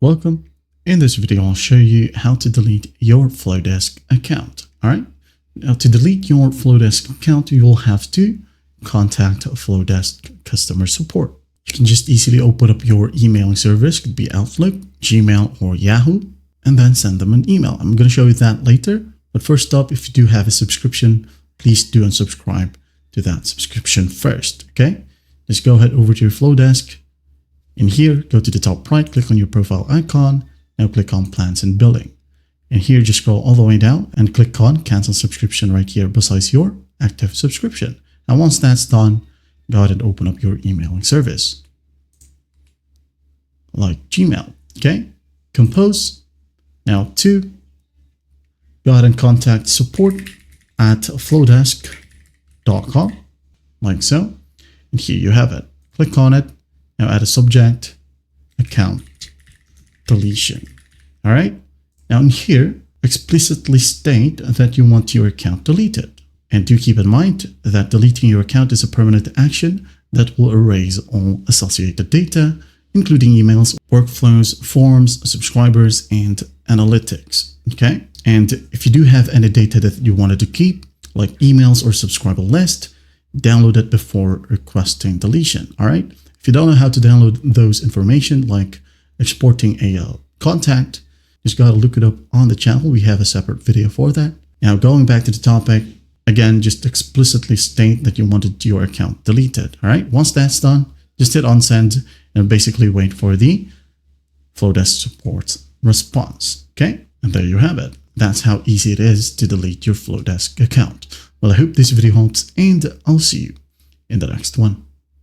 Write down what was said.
Welcome. In this video, I'll show you how to delete your Flodesk account. All right. Now, to delete your Flodesk account, you will have to contact Flodesk customer support. You can just easily open up your emailing service, could be Outlook, Gmail, or Yahoo, and then send them an email. I'm going to show you that later. But first up, if you do have a subscription, please do unsubscribe to that subscription first. Okay. Just go ahead over to your Flodesk. In here, go to the top right, click on your profile icon. Now click on plans and billing. And here, just scroll all the way down and click on cancel subscription right here besides your active subscription. And once that's done, go ahead and open up your emailing service like Gmail. Okay. Compose. Now go ahead and contact support@flodesk.com like so. And here you have it. Click on it. Now add a subject, account deletion. All right. Now in here, explicitly state that you want your account deleted. And do keep in mind that deleting your account is a permanent action that will erase all associated data, including emails, workflows, forms, subscribers, and analytics. Okay. And if you do have any data that you wanted to keep, like emails or subscriber list, download it before requesting deletion. All right. If you don't know how to download those information, like exporting a contact, just go ahead and look it up on the channel. We have a separate video for that. Now, going back to the topic, again, just explicitly state that you wanted your account deleted. All right. Once that's done, just hit on send and basically wait for the Flodesk support response. Okay. And there you have it. That's how easy it is to delete your Flodesk account. Well, I hope this video helps, and I'll see you in the next one.